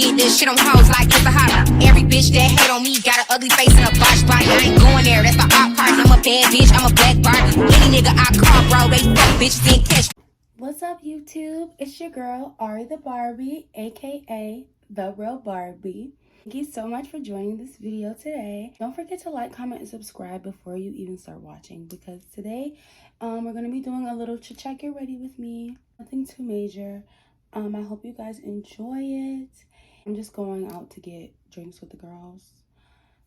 did this shit on hoes like it's a hobby. Every bitch that hate on me got an ugly face and a botched body. I ain't going there, that's the odd part. I'm a bad bitch, I'm a black Barbie. Any nigga I call, bro, they fuck bitches in catch. What's up, YouTube? It's your girl, Ari the Barbie, aka The Real Barbie. Thank you so much for joining this video today. Don't forget to like, comment, and subscribe before you even start watching, because today we're going to be doing a little chit chat. Get ready with me. Nothing too major. I hope you guys enjoy it. I'm just going out to get drinks with the girls.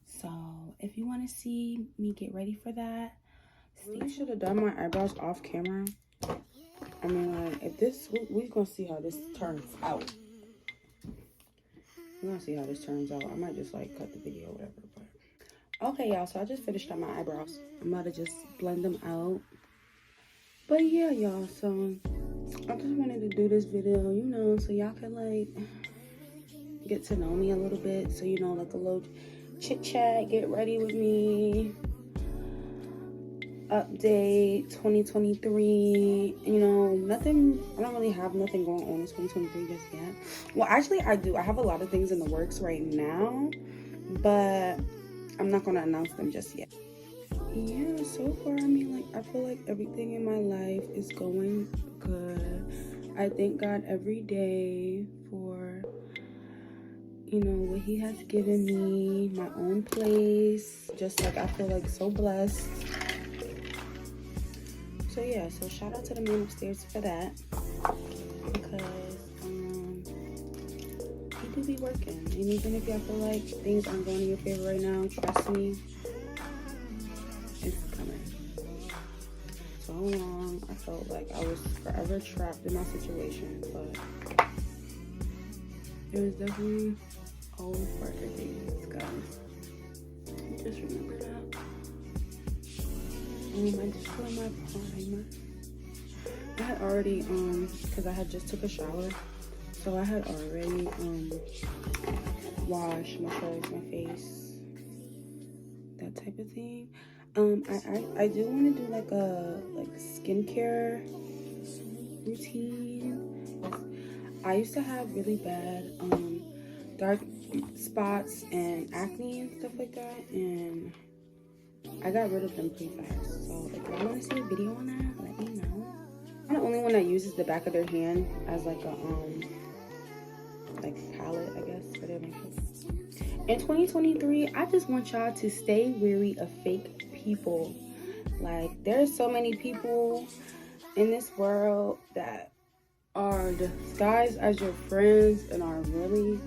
So if you want to see me get ready for that, I really should have done my eyebrows off camera. I mean, like, if this, we're gonna see how this turns out. We're gonna see how this turns out. I might just like cut the video or whatever. But okay, y'all, so I just finished up my eyebrows. I'm about to just blend them out. But yeah, y'all, so I just wanted to do this video, you know, so y'all can like get to know me a little bit. So, you know, like a little chit chat, get ready with me. Update 2023. You know, nothing, I don't really have nothing going on in 2023 just yet. Well, actually I do. I have a lot of things in the works right now, but I'm not gonna announce them just yet. Yeah, so far, I mean, like, I feel like everything in my life is going good. I thank God every day for, you know, what he has given me, my own place. Just like, I feel like so blessed. So yeah, so shout out to the man upstairs for that, because he do be working. And even if y'all feel like things aren't going in your favor right now, trust me, it's coming. So long, I felt like I was forever trapped in my situation, but it was definitely all for good things, guys. Just remember that. I just put on my primer. I had already, because I had just took a shower, so I had already, washed, moisturized my face, that type of thing. I do want to do like a, skincare routine. I used to have really bad, dark spots and acne and stuff like that, and I got rid of them pretty fast. So if y'all want to see a video on that, let me know. I'm the only one that uses the back of their hand as like a palette, I guess, for their makeup. In 2023, I just want y'all to stay wary of fake people. Like, there's so many people in this world that are disguised as your friends and are really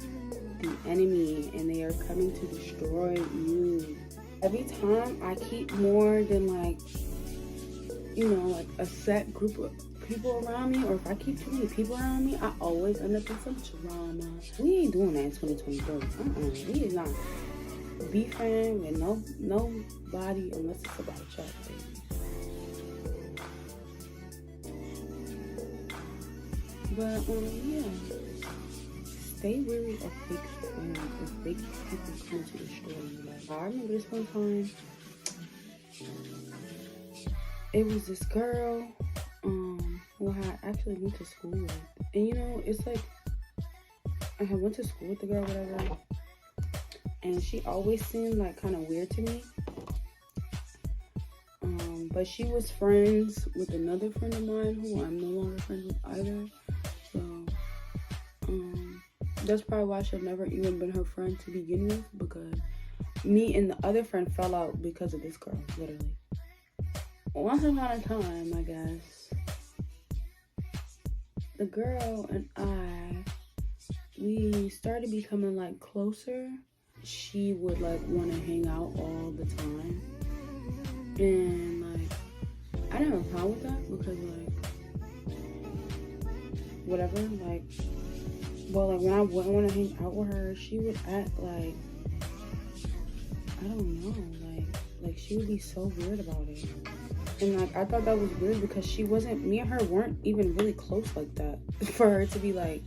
the enemy, and they are coming to destroy you. Every time I keep more than, like, you know, like a set group of people around me, or if I keep too many people around me, I always end up in some drama. We ain't doing that in 2023. We is not beefing with nobody unless it's about y'all, baby. But yeah, stay wary of fake friends and fake people come to destroy you. Like, I remember this one time, it was this girl who I actually went to school with. And you know, it's like, I had went to school with the girl, whatever, and she always seemed like kind of weird to me. But she was friends with another friend of mine who I'm no longer friends with either. So that's probably why I should have never even been her friend to begin with, because me and the other friend fell out because of this girl, literally. Once upon a time, I guess, the girl and we started becoming like closer. She would like want to hang out all the time, and like, I didn't have a problem with that, because like, whatever, like, well, like, when I wouldn't want to hang out with her, she would act like, I don't know, like she would be so weird about it. And like, I thought that was weird, because me and her weren't even really close like that for her to be like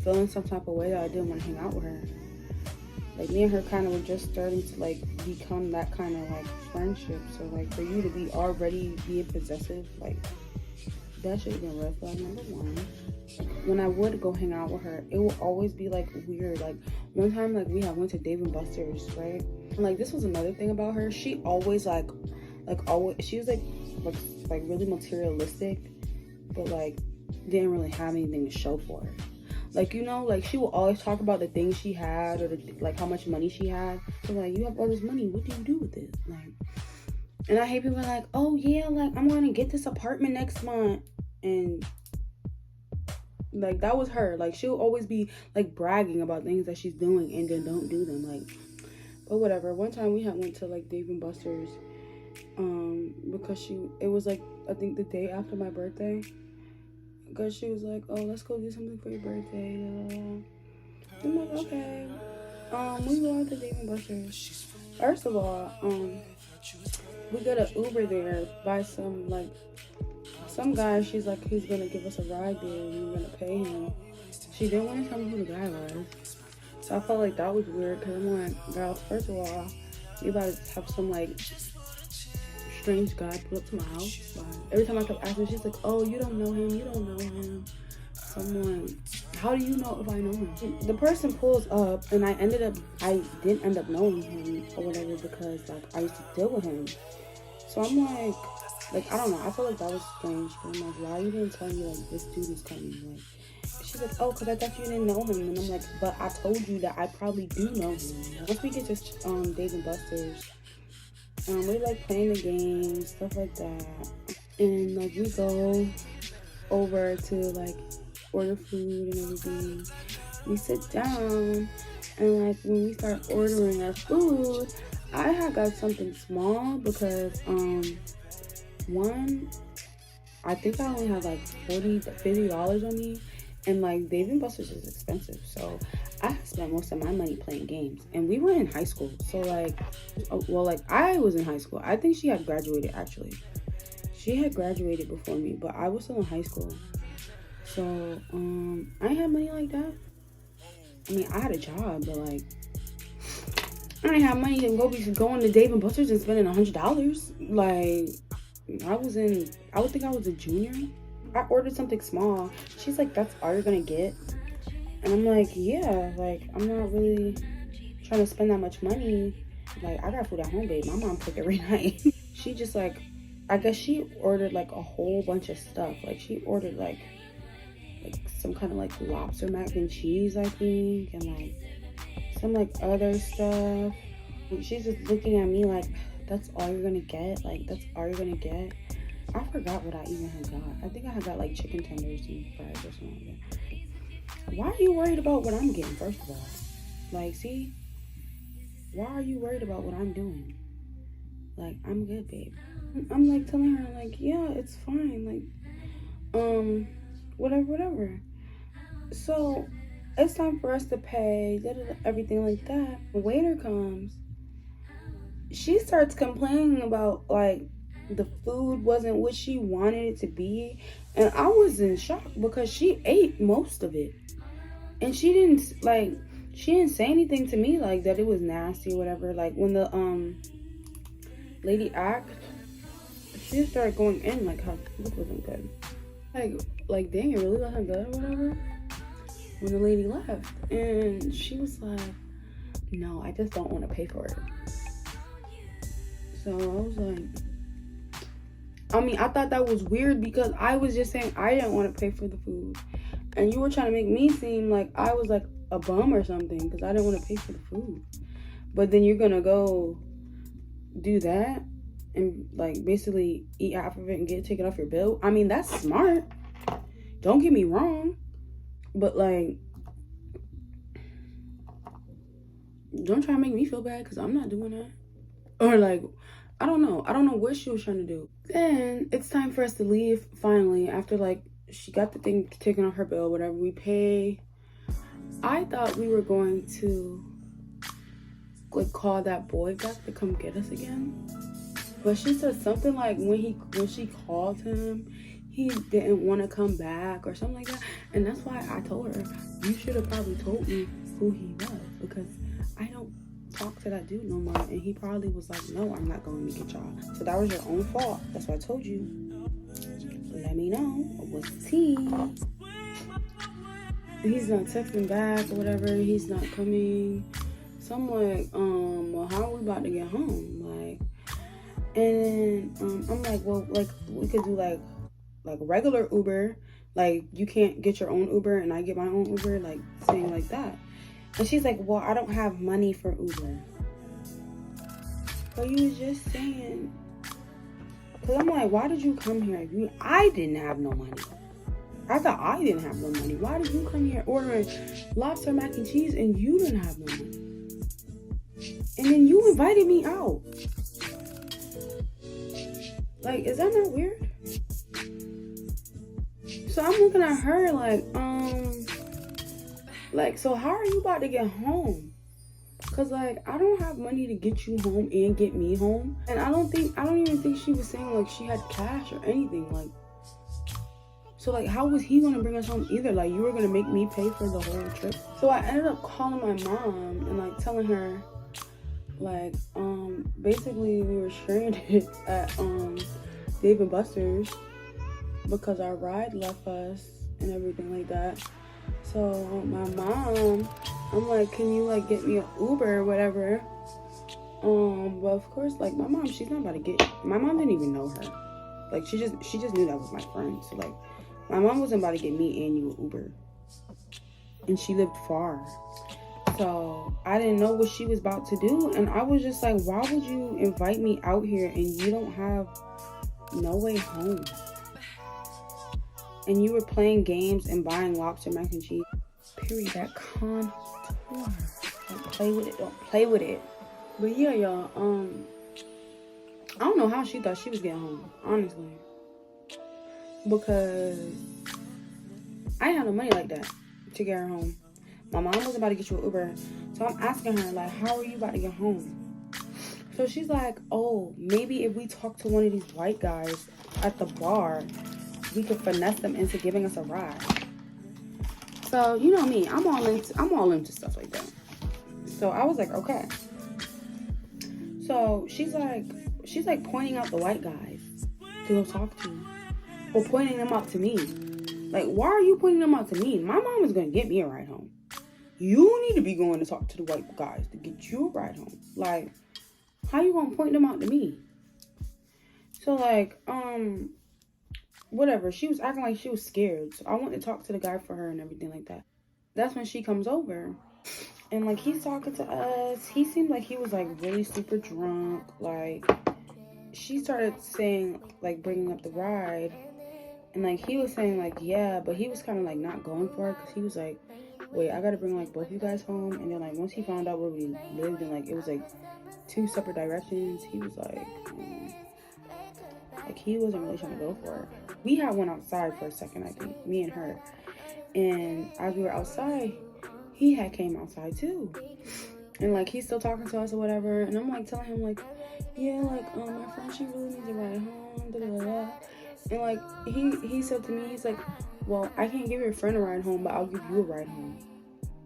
feeling some type of way that I didn't want to hang out with her. Like, me and her kind of were just starting to like become that kind of like friendship. So like, for you to be already being possessive, like, that should have been red flag number one. when I would go hang out with her, it would always be like weird. Like one time, like we had went to Dave and Buster's, right? And like this was another thing about her. She always like always, she was like really materialistic, but like didn't really have anything to show for it. Like, you know, like she will always talk about the things she had or like how much money she had. So like, you have all this money, what do you do with it? Like, and I hate people like, oh yeah, like I'm gonna get this apartment next month, and like that was her. Like she'll always be like bragging about things that she's doing and then don't do them. Like, but whatever. One time we had went to like Dave and Buster's, because it was like I think the day after my birthday. Because she was like, oh, let's go do something for your birthday. I'm like, okay. We go out to Dave and Buster's. First of all, we got an Uber there by some guy. She's like, he's gonna give us a ride there and we're gonna pay him. She didn't want to tell me who the guy was. So I felt like that was weird because I'm like, girl, first of all, you about to have some like strange guy pull up to my house. But every time I kept asking, she's like, oh, you don't know him, you don't know him. So I'm like, how do you know if I know him? The person pulls up and I didn't end up knowing him or whatever because like I used to deal with him. So I'm like I don't know, I felt like that was strange. But I'm like, why you didn't tell me like this dude is coming? Like she's like, oh, because I thought you didn't know him. And I'm like, but I told you that I probably do know him. Once we get to Dave and Buster's, we like playing the games, stuff like that, and like we go over to like order food and everything. We sit down, and like when we start ordering our food, I had got something small because one, I think I only had like $50 on me, and like Dave and Buster's is expensive, so I spent most of my money playing games. And we were in high school, so like, well, like I was in high school. I think she had graduated actually. She had graduated before me, but I was still in high school. So I didn't have money like that. I mean, I had a job, but like I didn't have money to be going to Dave and Buster's and spending $100. Like I would think I was a junior. I ordered something small. She's like, that's all you're gonna get? And I'm like, yeah, like, I'm not really trying to spend that much money. Like, I got food at home, babe. My mom cook every night. She just, like, I guess she ordered, like, a whole bunch of stuff. Like, she ordered, like some kind of, like, lobster mac and cheese, I think. And, like, some, like, other stuff. And she's just looking at me like, that's all you're gonna get? Like, that's all you're gonna get? I forgot what I even had got. I think I had got, like, chicken tenders and fries or something like that. Why are you worried about what I'm getting, first of all? Like, see? Why are you worried about what I'm doing? Like, I'm good, babe. I'm, like, telling her, like, yeah, it's fine. Like, whatever. So, it's time for us to pay, everything like that. The waiter comes. She starts complaining about, like, the food wasn't what she wanted it to be. And I was in shock because she ate most of it. And she didn't say anything to me like that it was nasty or whatever. Like when the lady asked, she started going in like her food wasn't good. Like dang, it really wasn't good or whatever. When the lady left, and she was like, no, I just don't want to pay for it. So I was like, I mean, I thought that was weird because I was just saying I didn't want to pay for the food. And you were trying to make me seem like I was like a bum or something because I didn't want to pay for the food. But then you're going to go do that and like basically eat half of it and get it taken off your bill. I mean, that's smart. Don't get me wrong. But like, don't try to make me feel bad because I'm not doing that. Or like, I don't know what she was trying to do. Then it's time for us to leave finally after like she got the thing taken off her bill, whatever. We pay. I thought we were going to like call that boy back to come get us again. But she said something like when she called him, he didn't want to come back or something like that. And that's why I told her, you should have probably told me who he was because I don't talk to that dude no more. And he probably was like, no, I'm not going to get y'all. So that was your own fault. That's what I told you. Let me know what's the tea. he's not texting back or whatever. He's not coming. So I'm like, well, how are we about to get home? Like, and then I'm like, well, like we could do like regular Uber. Like, you can't get your own Uber and I get my own Uber, like saying like that. And she's like, well, I don't have money for Uber. But you was just saying, because I'm like, why did you come here? I didn't have no money. I thought I didn't have no money. Why did you come here ordering lobster mac and cheese and you didn't have no money? And then you invited me out. Like, is that not weird? So I'm looking at her like, so how are you about to get home? Cause like, I don't have money to get you home and get me home. And I don't even think she was saying like she had cash or anything. Like, so like, how was he gonna bring us home either? Like, you were gonna make me pay for the whole trip. So I ended up calling my mom and like telling her, like, basically we were stranded at Dave and Buster's because our ride left us and everything like that. So my mom, I'm like, can you like get me an Uber or whatever? But of course, like my mom, she's not about to get. My mom didn't even know her. Like she just knew that was my friend. So like, my mom wasn't about to get me and you an Uber. And she lived far. So I didn't know what she was about to do. And I was just like, why would you invite me out here and you don't have no way home? And you were playing games and buying lobster mac and cheese. Period. That contour. Don't play with it. Don't play with it. But yeah, y'all. I don't know how she thought she was getting home, honestly. Because I didn't have no money like that to get her home. My mom was about to get you an Uber. So I'm asking her, like, how are you about to get home? So she's like, oh, maybe if we talk to one of these white guys at the bar, we could finesse them into giving us a ride. So you know me, I'm all into stuff like that. So I was like, okay. So she's like pointing out the white guys to go talk to, or pointing them out to me. Like, why are you pointing them out to me? My mom is gonna get me a ride home. You need to be going to talk to the white guys to get you a ride home. Like, how you gonna point them out to me? So like, whatever. She was acting like she was scared. So I went to talk to the guy for her and everything like that. That's when she comes over. And like, he's talking to us. He seemed like he was like really super drunk. Like, she started saying, like, bringing up the ride. And like, he was saying like, yeah, but he was kind of like not going for it. Because he was like, wait, I gotta bring like both you guys home. And then like, once he found out where we lived and like, it was like 2 separate directions, he was like he wasn't really trying to go for it. We had one outside for a second, I think, me and her. And as we were outside, he had came outside too. And like, he's still talking to us or whatever. And I'm like telling him like, yeah, like, my friend, she really needs a ride home, da da da. And like, he said to me, he's like, well, I can't give your friend a ride home, but I'll give you a ride home.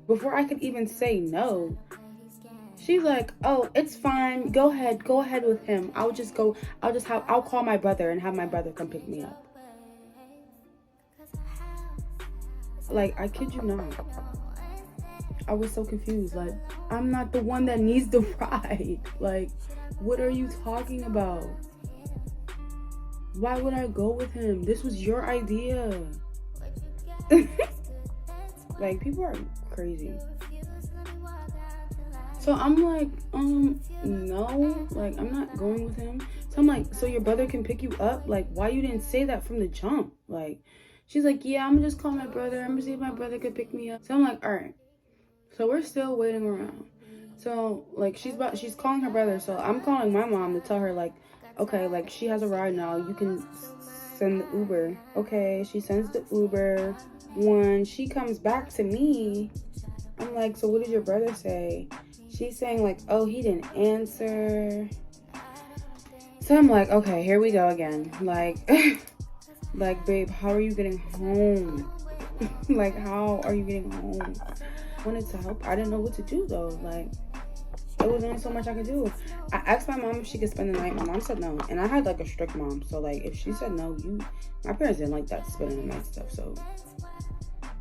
Before I could even say no, she's like, oh, it's fine. Go ahead with him. I'll call my brother and have my brother come pick me up. Like, I kid you not. I was so confused. Like, I'm not the one that needs the ride. Like, what are you talking about? Why would I go with him? This was your idea. Like, people are crazy. So I'm like, no, like, I'm not going with him. So I'm like, so your brother can pick you up? Like, why you didn't say that from the jump? Like, she's like, yeah, I'm gonna just call my brother. I'm gonna see if my brother could pick me up. So I'm like, all right. So we're still waiting around. So like, she's calling her brother. So I'm calling my mom to tell her like, okay, like, she has a ride now. You can send the Uber. Okay, she sends the Uber. When she comes back to me, I'm like, so what did your brother say? She's saying like, oh, he didn't answer. So I'm like, okay, here we go again. Like, like, babe, how are you getting home? Like, how are you getting home? I wanted to help. I didn't know what to do though. Like, there was only so much I could do. I asked my mom if she could spend the night. My mom said no. And I had like a strict mom. So like, if she said no, my parents didn't like that spending the night stuff. So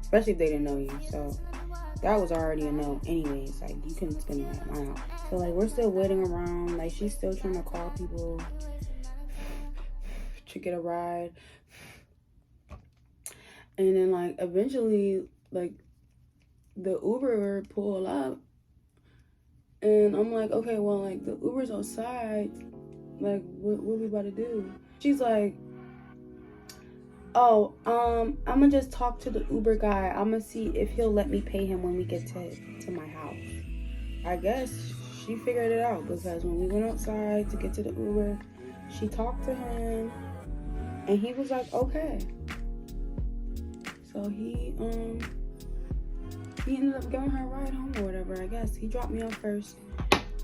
especially if they didn't know you. So that was already a no anyways. Like, you couldn't spend the night at my house. So like, we're still waiting around. Like, she's still trying to call people to get a ride. And then like, eventually, like, the Uber pull up, and I'm like, okay, well, like, the Uber's outside, like, what we about to do? She's like, oh, I'm gonna just talk to the Uber guy. I'm gonna see if he'll let me pay him when we get to my house. I guess she figured it out, because when we went outside to get to the Uber, she talked to him, and he was like, okay. So he ended up giving her a ride home or whatever, I guess. He dropped me off first,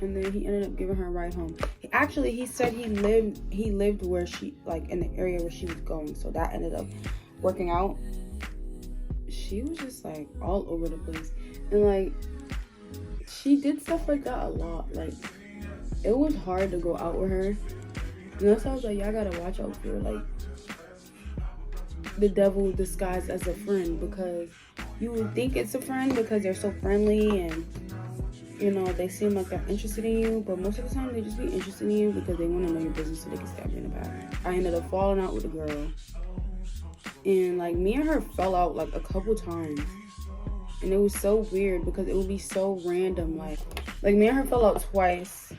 and then he ended up giving her a ride home. He said he lived where she, like, in the area where she was going, so that ended up working out. She was just like all over the place, and like, she did stuff like that a lot. Like, it was hard to go out with her, and that's why I was like, y'all gotta watch out for, like, the devil disguised as a friend, because you would think it's a friend because they're so friendly and, you know, they seem like they're interested in you, but most of the time they just be interested in you because they want to know your business so they can stab you in the back. I ended up falling out with a girl, and like, me and her fell out like a couple times, and it was so weird because it would be so random. Like me and her fell out twice.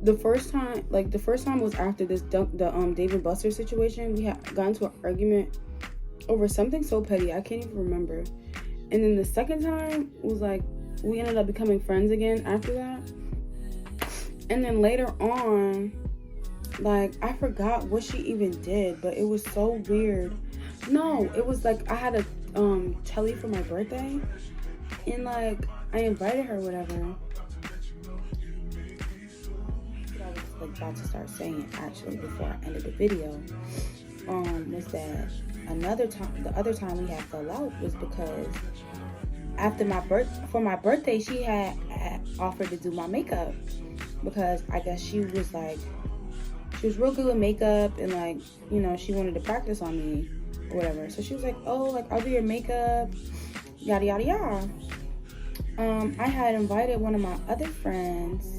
The first time was after this David Buster situation. We had gotten into an argument over something so petty, I can't even remember. And then the second time was like, we ended up becoming friends again after that. And then later on, like, I forgot what she even did, but it was so weird. No, it was like, I had a telly for my birthday, and like, I invited her, whatever. Like, about to start saying, actually, before I ended the video, was that the other time we had fell out was because after for my birthday, she had offered to do my makeup, because I guess she was real good with makeup, and like, you know, she wanted to practice on me or whatever. So she was like, oh, like, I'll do your makeup, yada yada yada. I had invited one of my other friends.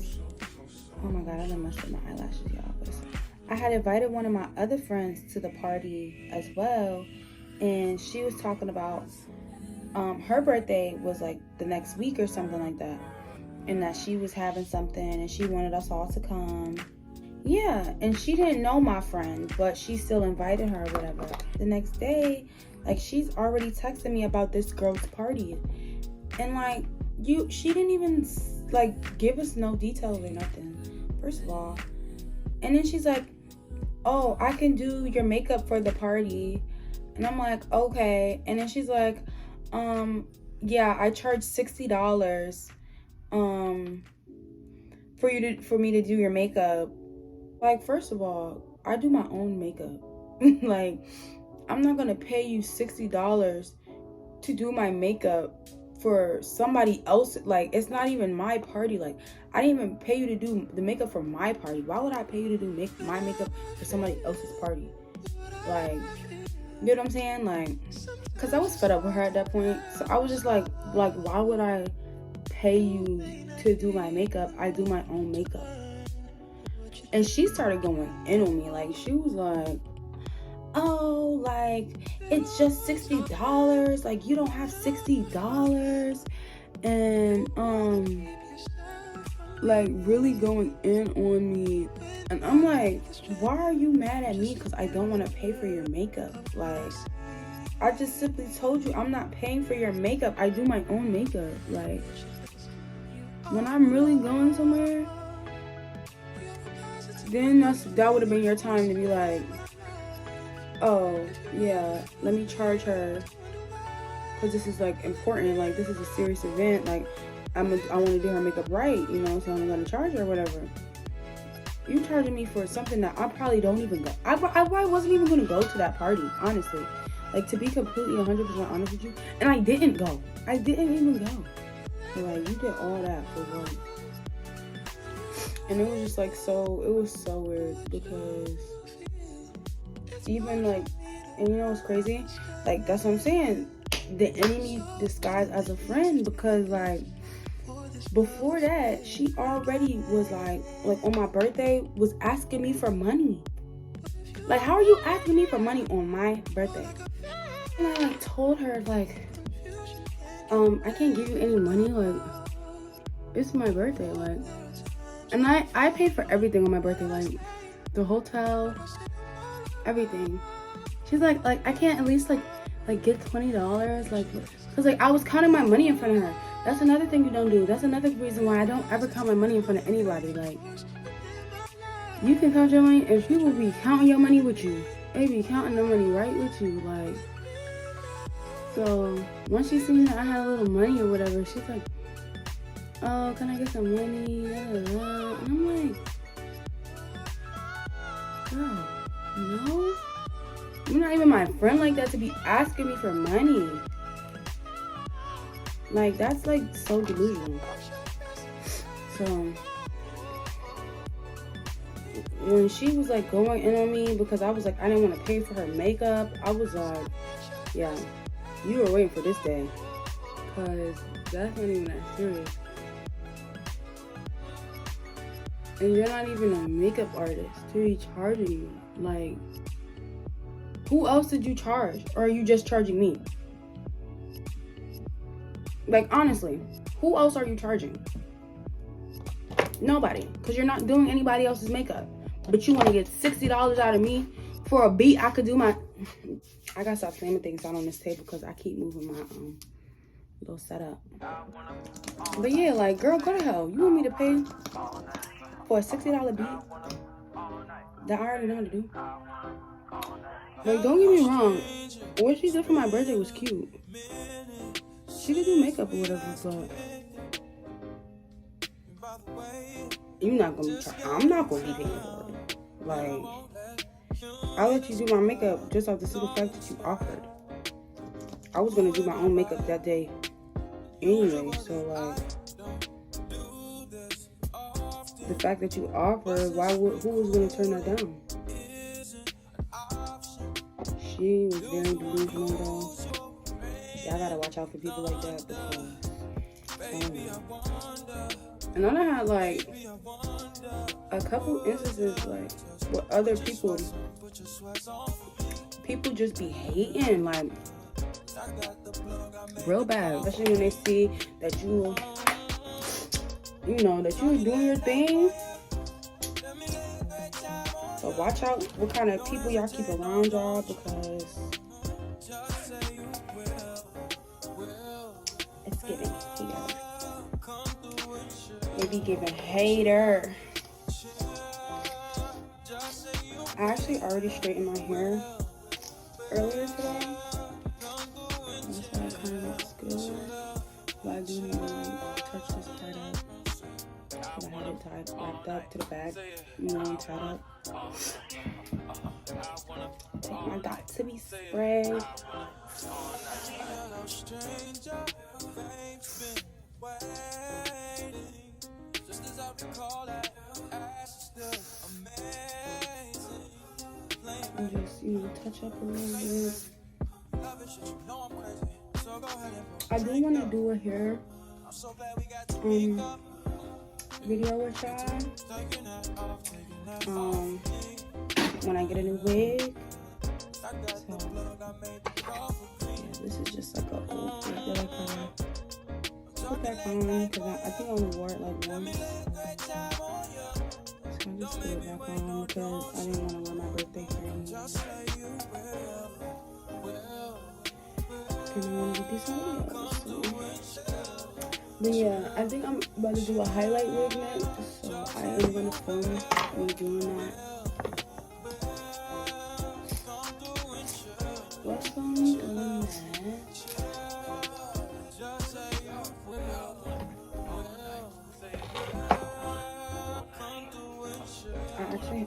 Oh my god, I done messed up my eyelashes, y'all. But I had invited one of my other friends to the party as well, and she was talking about her birthday was like the next week or something like that, and that she was having something and she wanted us all to come. Yeah, and she didn't know my friend, but she still invited her or whatever. The next day, like, she's already texting me about this girl's party, and like, she didn't even like give us no details or nothing, first of all. And then she's like, oh, I can do your makeup for the party. And I'm like, okay. And then she's like, yeah, I charge $60 for me to do your makeup. Like, first of all, I do my own makeup. Like, I'm not gonna pay you $60 to do my makeup for somebody else. Like, it's not even my party. Like, I didn't even pay you to do the makeup for my party. Why would I pay you to do my makeup for somebody else's party? Like, you know what I'm saying? Like, because I was fed up with her at that point. So I was just like, why would I pay you to do my makeup? I do my own makeup. And she started going in on me. Like, she was like, oh, like, it's just $60. Like, you don't have $60. And like, really going in on me. And I'm like, why are you mad at me because I don't want to pay for your makeup? Like, I just simply told you I'm not paying for your makeup. I do my own makeup. Like, when I'm really going somewhere, then that would have been your time to be like, oh yeah, let me charge her because this is like important. Like, this is a serious event. Like, I want to do her makeup right, you know, so I'm gonna charge her or whatever. You charging me for something that I probably don't even go. I probably wasn't even gonna go to that party, honestly. Like, to be completely 100% honest with you, and I didn't go. I didn't even go. So, like, you did all that for what? And it was just like, it was so weird, because even like And you know what's crazy? Like, that's what I'm saying. The enemy disguised as a friend, because like before that, she already was like on my birthday was asking me for money. Like, how are you asking me for money on my birthday? And I like told her like, I can't give you any money. Like, it's my birthday. Like, and I paid for everything on my birthday. Like, the hotel, everything. She's like I can't at least like get $20, like, cause like I was counting my money in front of her. That's another thing you don't do. That's another reason why I don't ever count my money in front of anybody. Like, you can count your money, and people be counting your money with you. They be counting the money right with you. Like, so once she seen that I had a little money or whatever, she's like, oh, can I get some money? And I'm like, girl, no. You're not even my friend like that to be asking me for money. Like, that's like so delusional. So when she was like going in on me because I was like, I didn't want to pay for her makeup, I was like, yeah, you were waiting for this day, because that's not even that serious. And you're not even a makeup artist to be charging you. Like, who else did you charge? Or are you just charging me? Like, honestly, who else are you charging? Nobody. Because you're not doing anybody else's makeup. But you want to get $60 out of me for a beat. I could do my... I gotta stop slamming things down on this table because I keep moving my little setup. But yeah, like, girl, go to hell. You want me to pay for a $60 beat that I already know how to do? Like, don't get me wrong, what she did for my birthday was cute. She could do makeup or whatever, but you're not gonna be I'm not gonna be paying for it. Like, I'll let you do my makeup just off the simple fact that you offered. I was gonna do my own makeup that day anyway, so like, the fact that you offered, who was gonna turn that down? She was very delusional though. Yeah, I gotta watch out for people like that because, and then I had like a couple instances like with other people just be hating, like, real bad, especially when they see that that you're doing your thing. So watch out what kind of people y'all keep around y'all, because it's giving hater. They be giving hater. I actually already straightened my hair earlier today. That's why it kind of looks good. But I do need to like touch this part up. Because I have it wrapped up to the back. Tied up. Take my dot to be sprayed. And just, touch up a little bit. I do want to do a hair video with y'all when I get a new wig. So yeah, this is just like an old wig that I kind of put back on because I think I only wore it like once. So I just put it back on because I didn't want to wear my birthday hair anymore. And I want to do some videos. So. But yeah, I think I'm about to do a highlight wig next, so I am going to film me doing that. What's going on that?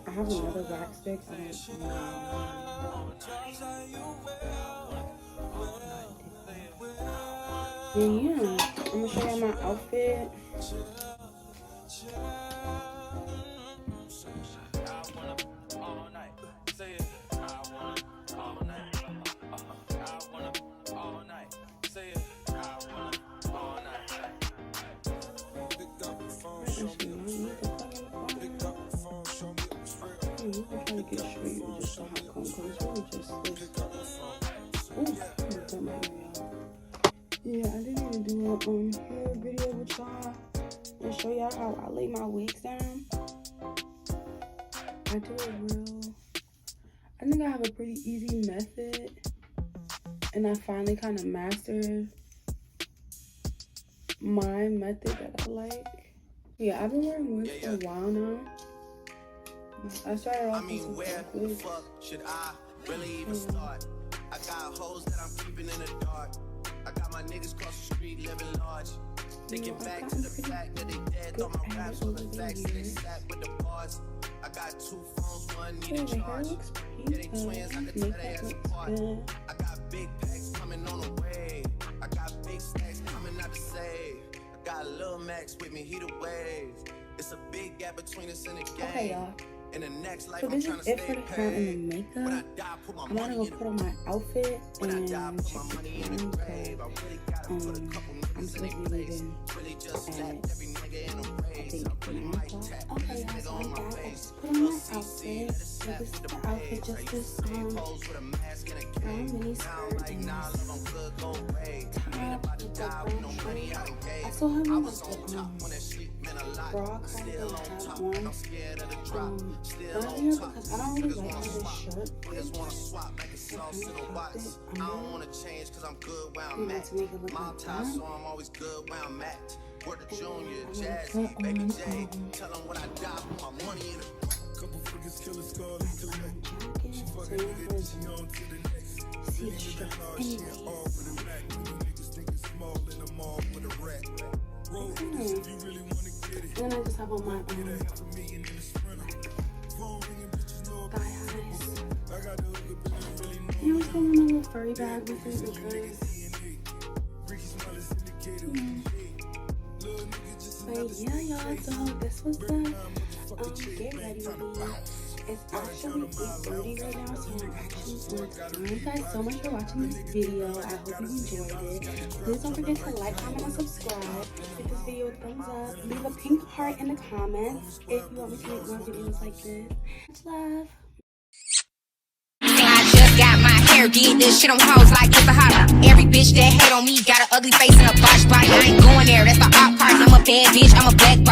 I have another wax stick. And yeah, I'm gonna show you my outfit. Yeah, I didn't even do a hair video with y'all and show y'all how I lay my wigs down. I think I have a pretty easy method, and I finally kind of mastered my method that I like. Yeah, I've been wearing wigs for a while now. I started off with some where the wigs. fuck should I really even start? I got hoes that I'm keeping in the dark. I got my niggas cross the street living large. Thinking back to the fact that they dead, thought my raps were the facts, they sat with the bars. I got 2 phones, one need a charge. Yeah, they twins, I could tell they as apart. I got big packs coming on the way. I got big stacks coming out to save. I got Lil Max with me, he the wave. It's a big gap between us in the game. Okay, y'all. In the next life, So I'm this trying is to it for stay the hair paid. and the makeup. When I die, put my I'm gonna go put on my outfit When I die, and put check my the money in time the grave. I really gotta put a couple I'm niggas in supposed their to be place. leaving Really just at slapped every nigga in a I race. think I really 9 might o'clock. tap Okay, this y'all, nigga so on I'm my back. I face. just put on my outfit. So this is the outfit, just this Pose with a mask and a brown cane. mini Now skirt I'm like, and nah, this love, I'm good, go away. Ain't top about to with the die with no brown money shirt. out of game. I still have I on was on the top when that shit meant a lot. bra kind Still of on hat top, on. I'm scared of the drop. Still on Earlier top. because I don't really like how this shirt Niggas wanna fits. swap like a sauce in a box. I don't wanna change cause I'm good where I'm at. To make it look My like tie, that. so I'm always good where I'm at. Word to Junior, I'm Jazzy, gonna put Baby on, J. Tell them when I die, put my money in it. Couple figures, killers, call jacket, so y'all would see the strap. Anyways. And then I just have on my thigh highs. And I was going on a little furry bag with it because but yeah, y'all, so this was the get ready with me. It's actually 8:30 right now, so we're actually on time. Thank you guys so much for watching this video. I hope you enjoyed it. Please don't forget to like, comment, and subscribe. Give this video a thumbs up. Leave a pink heart in the comments if you want me to make more videos like this. Much love. I just got my hair did this shit on hoes like it's a holler. Every bitch that hate on me got an ugly face and a botched body. I ain't going there, that's the op part. I'm a bad bitch, I'm a black bar.